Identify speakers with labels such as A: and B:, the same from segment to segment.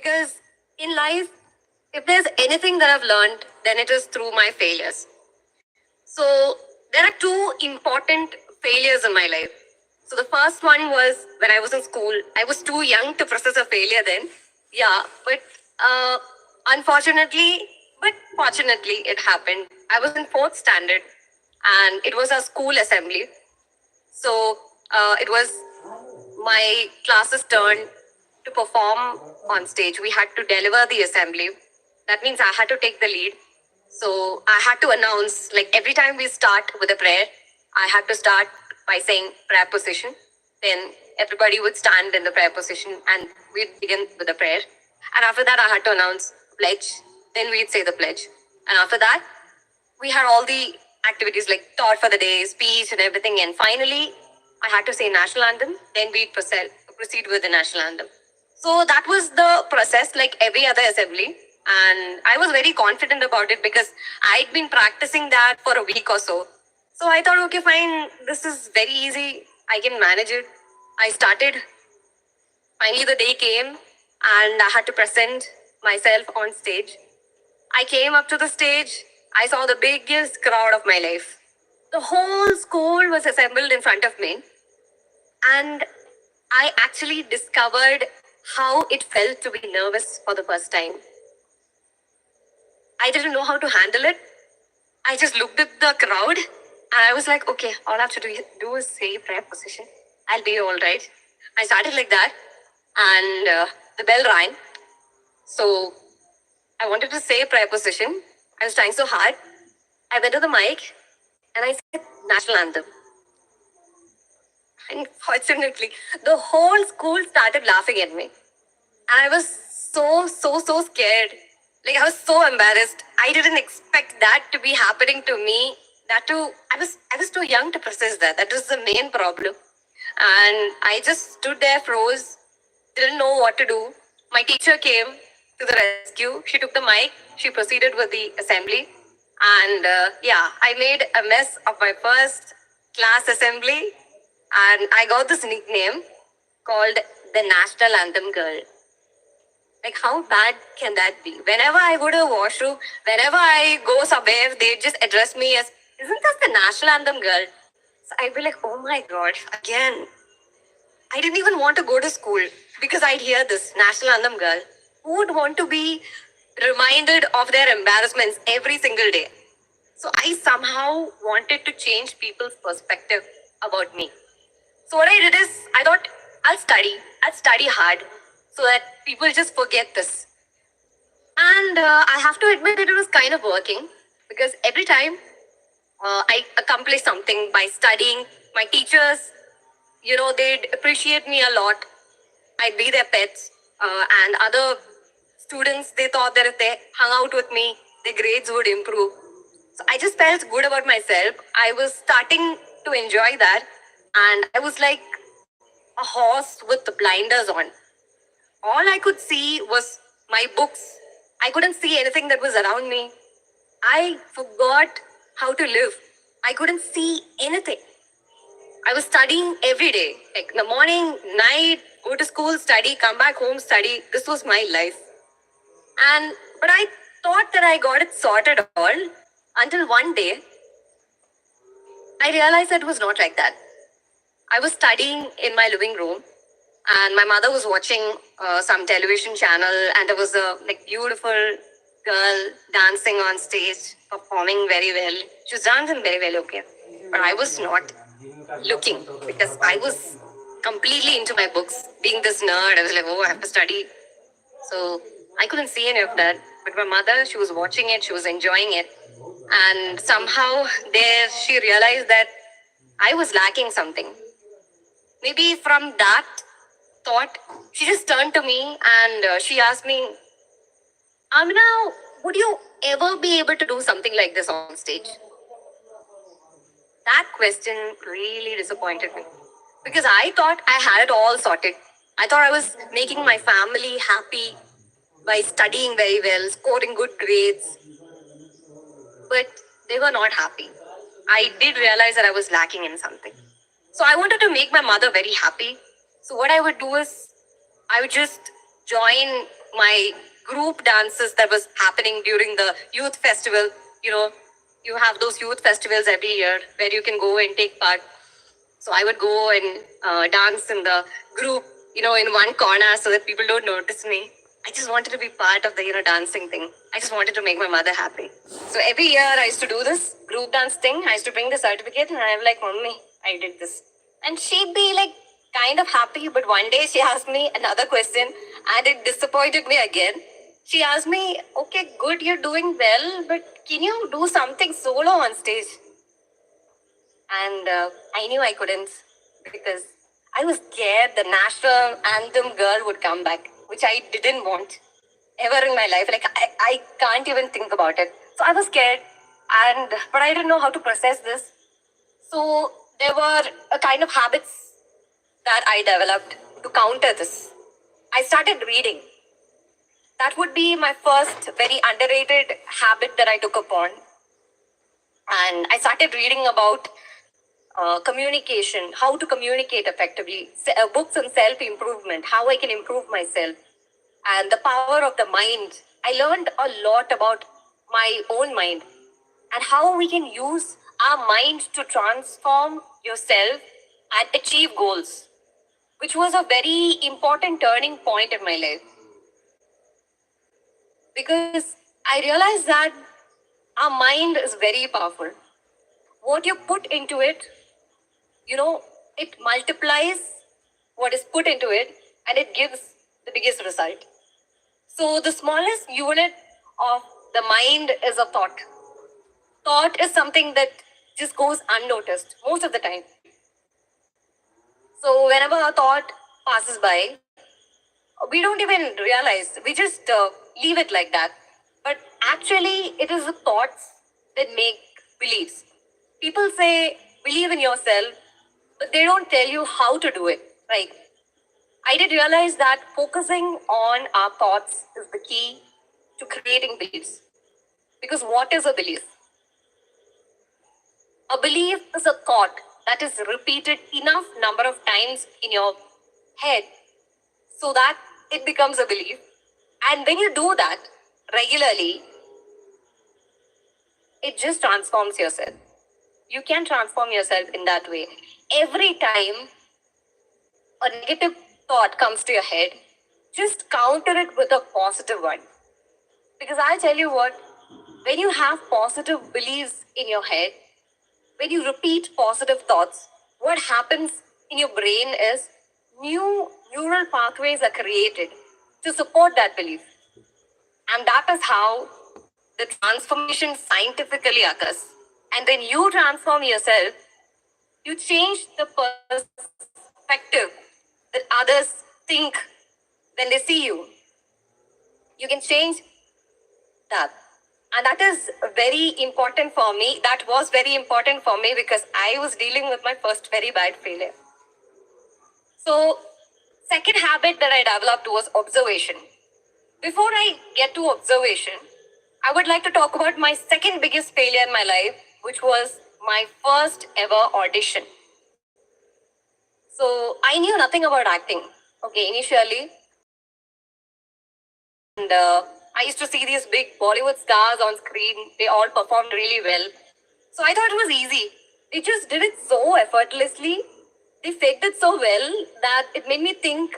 A: Because in life, if there's anything that I've learned, then it is through my failures. So there are two important failures in my life. So the first one was when I was in school. I was too young to process a failure then. Yeah, but uh, unfortunately, but fortunately, it happened. I was in fourth standard, and it was a school assembly. So it was my class's turn to perform on stage. We had to deliver the assembly. That means I had to take the lead. So I had to announce, like every time we start with a prayer, I had to start by saying prayer position. Then everybody would stand in the prayer position and we'd begin with the prayer. And after that, I had to announce pledge. Then we'd say the pledge. And after that, we had all the activities like thought for the day, speech, and everything. And finally, I had to say national anthem. Then we'd proceed with the national anthem. So that was the process, like every other assembly. And I was very confident about it because I'd been practicing that for a week or so. So I thought, okay, fine, this is very easy. I can manage it. I started. Finally, the day came and I had to present myself on stage. I came up to the stage. I saw the biggest crowd of my life. The whole school was assembled in front of me. And I actually discovered how it felt to be nervous for the first time. I didn't know how to handle it. I just looked at the crowd and I was like, okay, all I have to do is say prayer position. I'll be all right. I started like that and the bell rang. So I wanted to say prayer position. I was trying so hard. I went to the mic and I said national anthem. Unfortunately, the whole school started laughing at me. And I was so scared. Like I was so embarrassed. I didn't expect that to be happening to me. That too, I was too young to process that. That was the main problem. And I just stood there, froze, didn't know what to do. My teacher came to the rescue. She took the mic. She proceeded with the assembly. And yeah, I made a mess of my first class assembly. And I got this nickname called the National Anthem Girl. Like, how bad can that be? Whenever I go to the washroom, whenever I go somewhere, they just address me as, isn't that the National Anthem Girl? So I'd be like, oh my God, again. I didn't even want to go to school because I'd hear this National Anthem Girl. Who would want to be reminded of their embarrassments every single day? So I somehow wanted to change people's perspective about me. So what I did is, I thought, I'll study hard so that people just forget this. And I have to admit that it was kind of working because every time I accomplished something by studying, my teachers, they'd appreciate me a lot. I'd be their pets. And other students, they thought that if they hung out with me, their grades would improve. So I just felt good about myself. I was starting to enjoy that. And I was like a horse with the blinders on. All I could see was my books. I couldn't see anything that was around me. I forgot how to live. I couldn't see anything. I was studying every day, like in the morning, night, go to school, study, come back home, study. This was my life. But I thought that I got it sorted all until one day I realized that it was not like that. I was studying in my living room and my mother was watching some television channel and there was a beautiful girl dancing on stage, performing very well. She was dancing very well, okay. But I was not looking because I was completely into my books. Being this nerd, I was like, oh, I have to study. So I couldn't see any of that. But my mother, she was watching it, she was enjoying it. And somehow there she realized that I was lacking something. Maybe from that thought, she just turned to me and she asked me, Amina, would you ever be able to do something like this on stage? That question really disappointed me because I thought I had it all sorted. I thought I was making my family happy by studying very well, scoring good grades. But they were not happy. I did realize that I was lacking in something. So I wanted to make my mother very happy. So what I would do is I would just join my group dances that was happening during the youth festival. You know, you have those youth festivals every year where you can go and take part. So I would go and dance in the group, in one corner so that people don't notice me. I just wanted to be part of the, dancing thing. I just wanted to make my mother happy. So every year I used to do this group dance thing. I used to bring the certificate and I'm like, Mommy, I did this. And she'd be like kind of happy, but one day she asked me another question and it disappointed me again. She asked me, okay, good, you're doing well, but can you do something solo on stage? And I knew I couldn't because I was scared the national anthem girl would come back, which I didn't want ever in my life. Like I can't even think about it. So I was scared, but I didn't know how to process this. So there were a kind of habits that I developed to counter this. I started reading. That would be my first very underrated habit that I took upon. And I started reading about communication, how to communicate effectively, books on self-improvement, how I can improve myself, and the power of the mind. I learned a lot about my own mind and how we can use our mind to transform yourself and achieve goals, which was a very important turning point in my life. Because I realized that our mind is very powerful. What you put into it, it multiplies what is put into it and it gives the biggest result. So the smallest unit of the mind is a thought. Thought is something that just goes unnoticed most of the time. So whenever a thought passes by, we don't even realize. We just leave it like that. But actually, it is the thoughts that make beliefs. People say, believe in yourself, but they don't tell you how to do it. Right? I did realize that focusing on our thoughts is the key to creating beliefs. Because what is a belief? A belief is a thought that is repeated enough number of times in your head so that it becomes a belief. And when you do that regularly, it just transforms yourself. You can transform yourself in that way. Every time a negative thought comes to your head, just counter it with a positive one. Because I'll tell you what, when you have positive beliefs in your head, when you repeat positive thoughts, what happens in your brain is new neural pathways are created to support that belief. And that is how the transformation scientifically occurs. And when you transform yourself, you change the perspective that others think when they see you. You can change that. And that is very important for me. That was very important for me because I was dealing with my first very bad failure. So, second habit that I developed was observation. Before I get to observation, I would like to talk about my second biggest failure in my life, which was my first ever audition. So I knew nothing about acting, okay, initially. And I used to see these big Bollywood stars on screen. They all performed really well. So I thought it was easy. They just did it so effortlessly. They faked it so well that it made me think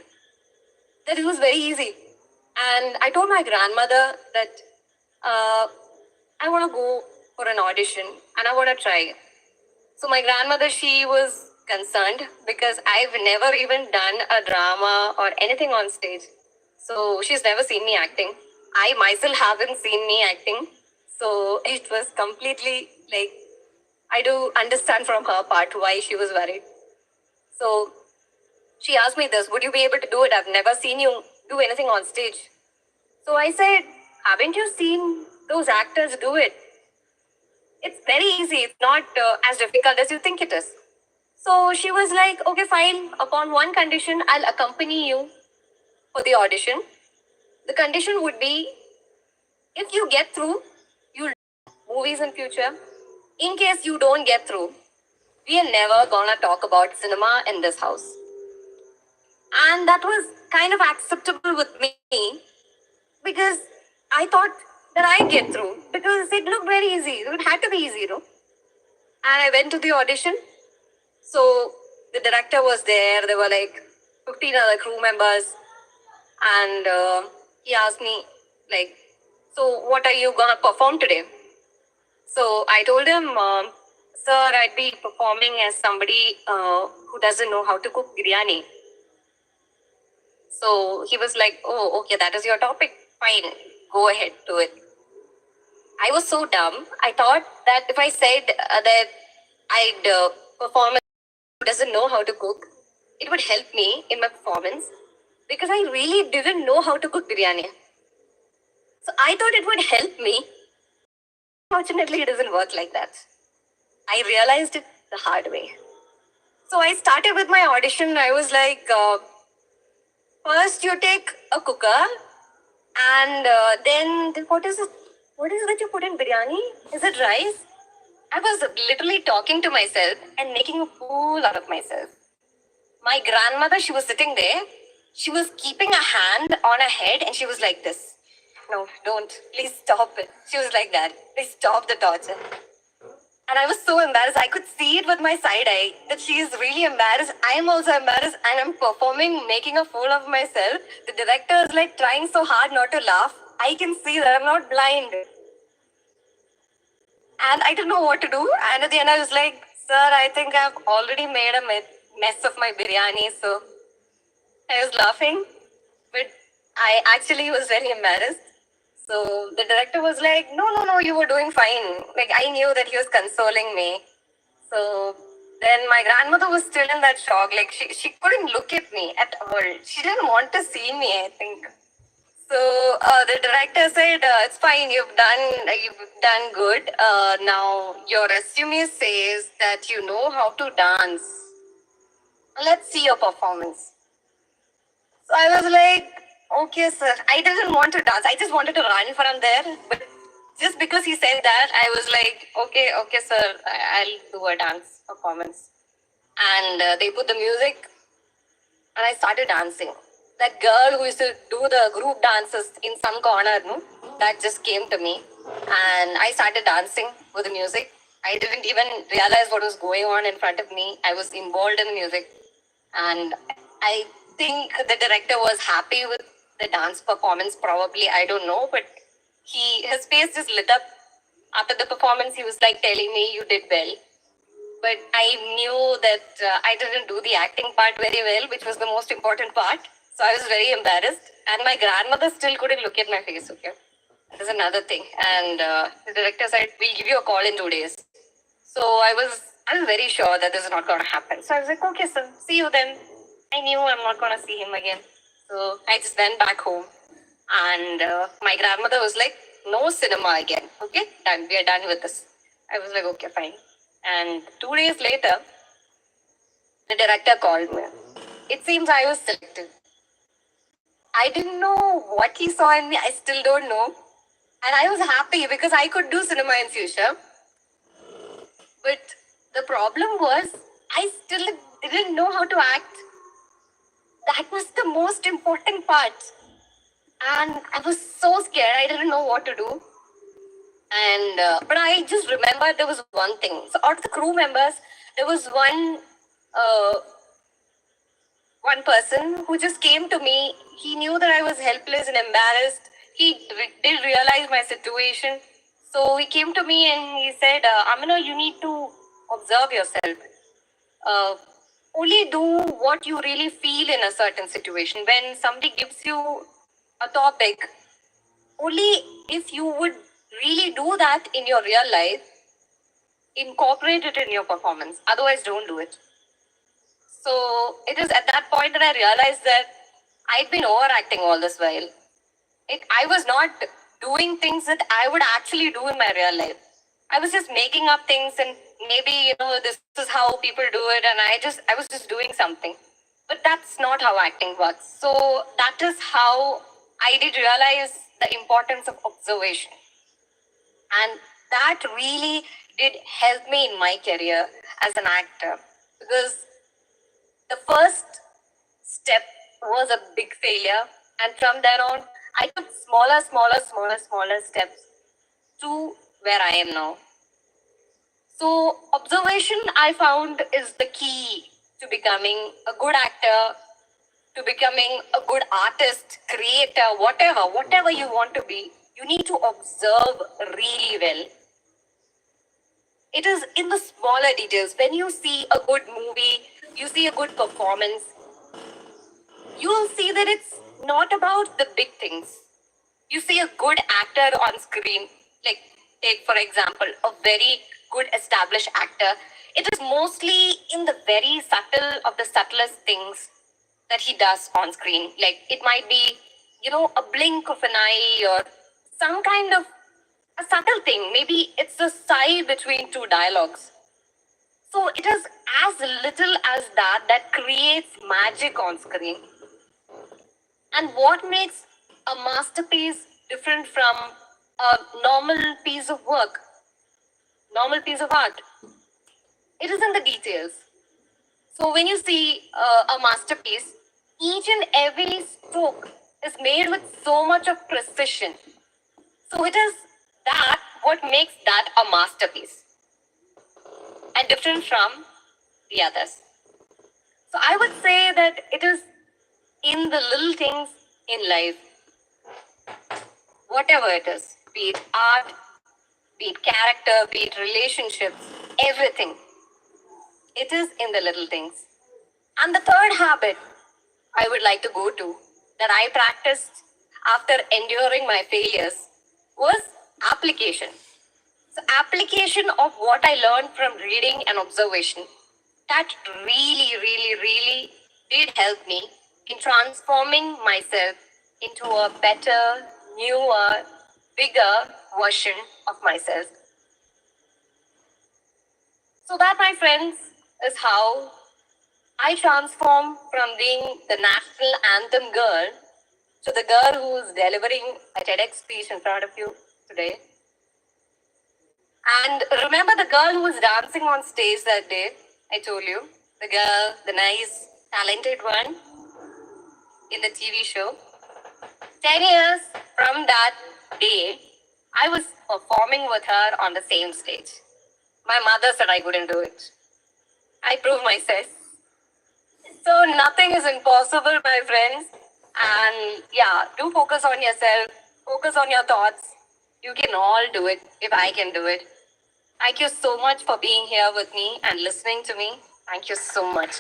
A: that it was very easy. And I told my grandmother that I want to go for an audition and I want to try. So my grandmother, she was concerned because I've never even done a drama or anything on stage. So she's never seen me acting. I myself haven't seen me acting. So it was completely like, I do understand from her part why she was worried. So she asked me this, would you be able to do it? I've never seen you do anything on stage. So I said, haven't you seen those actors do it? It's very easy. It's not as difficult as you think it is. So she was like, okay, fine. Upon one condition, I'll accompany you for the audition. The condition would be, if you get through, you'll do movies in future. In case you don't get through, we are never gonna talk about cinema in this house. And that was kind of acceptable with me because I thought that I'd get through because it looked very easy. It had to be easy, And I went to the audition. So the director was there. There were like 15 other crew members, and he asked me like, "So what are you gonna perform today?" So I told him, "Sir, I'd be performing as somebody who doesn't know how to cook biryani." So he was like, "Oh, okay, that is your topic. Fine, go ahead, do it." I was so dumb. I thought that if I said that I'd perform as someone who doesn't know how to cook, it would help me in my performance because I really didn't know how to cook biryani. So I thought it would help me. Fortunately, it doesn't work like that. I realized it the hard way. So I started with my audition. I was like, first you take a cooker, and then what is it? What is it that you put in biryani? Is it rice? I was literally talking to myself and making a fool out of myself. My grandmother, she was sitting there. She was keeping a hand on her head and she was like this. No, don't. Please stop it. She was like that. Please stop the torture. And I was so embarrassed. I could see it with my side eye that she is really embarrassed. I am also embarrassed and I'm performing, making a fool of myself. The director is like trying so hard not to laugh. I can see that I'm not blind. And I didn't know what to do. And at the end, I was like, "Sir, I think I've already made a mess of my biryani." So I was laughing, but I actually was very embarrassed. So the director was like, "No, no, no, you were doing fine." Like, I knew that he was consoling me. So then my grandmother was still in that shock. Like, she couldn't look at me at all. She didn't want to see me, I think. So the director said, "It's fine. You've done good. Now your resume says that you know how to dance. Let's see your performance." So I was like, "Okay, sir." I didn't want to dance. I just wanted to run from there. But just because he said that, I was like, "Okay, okay, sir. I'll do a dance performance." And they put the music, and I started dancing. That girl who used to do the group dances in some corner, no, that just came to me, and I started dancing with the music. I didn't even realize what was going on in front of me. I was involved in the music, and I think the director was happy with the dance performance. Probably, I don't know, but his face just lit up after the performance. He was like telling me, "You did well." But I knew that I didn't do the acting part very well, which was the most important part. So I was very embarrassed, and my grandmother still couldn't look at my face. Okay, that is another thing. And the director said, "We'll give you a call in 2 days." So I was very sure that this is not going to happen. So I was like, "Okay, sir, see you then." I knew I'm not going to see him again. So I just went back home, and my grandmother was like, "No cinema again. Okay, done. We are done with this." I was like, "Okay, fine." And 2 days later, the director called me. It seems I was selected. I didn't know what he saw in me. I still don't know. And I was happy because I could do cinema in future. But the problem was I still didn't know how to act. That was the most important part. And I was so scared. I didn't know what to do. And but I just remember there was one thing. So out of the crew members, there was uh, one person who just came to me. He knew that I was helpless and embarrassed. He did realize my situation. So he came to me and he said, "Amina, you need to observe yourself. Uh, Only do what you really feel in a certain situation. When somebody gives you a topic, only if you would really do that in your real life, incorporate it in your performance. Otherwise, don't do it." So it is at that point that I realized that I'd been overacting all this while. I was not doing things that I would actually do in my real life. I was just making up things and maybe, this is how people do it, and I was just doing something. But that's not how acting works. So that is how I did realize the importance of observation. And that really did help me in my career as an actor, because the first step was a big failure, and from then on, I took smaller steps to where I am now. So, observation I found is the key to becoming a good actor, to becoming a good artist, creator, whatever you want to be. You need to observe really well. It is in the smaller details. When you see a good movie, you see a good performance, you will see that it's not about the big things. You see a good actor on screen, like take for example a very good established actor. It is mostly in the very subtle of the subtlest things that he does on screen. Like it might be, a blink of an eye or some kind of a subtle thing. Maybe it's a sigh between two dialogues. So it is as little as that creates magic on screen. And what makes a masterpiece different from a normal piece of work, normal piece of art? It is in the details. So when you see a masterpiece, each and every stroke is made with so much of precision. So it is that what makes that a masterpiece and different from the others. So I would say that it is in the little things in life, whatever it is, be it art, be it character, be it relationships, everything. It is in the little things. And the third habit I would like to go to that I practiced after enduring my failures was application. So, application of what I learned from reading and observation, that really did help me in transforming myself into a better, newer, bigger version of myself. So, that, my friends, is how I transformed from being the national anthem girl to the girl who's delivering a TEDx speech in front of you today. And remember the girl who was dancing on stage that day? I told you. The girl, the nice, talented one in the TV show. 10 years from that day, I was performing with her on the same stage. My mother said I couldn't do it. I proved myself. So nothing is impossible, my friends. And yeah, do focus on yourself, focus on your thoughts. You can all do it if I can do it. Thank you so much for being here with me and listening to me. Thank you so much.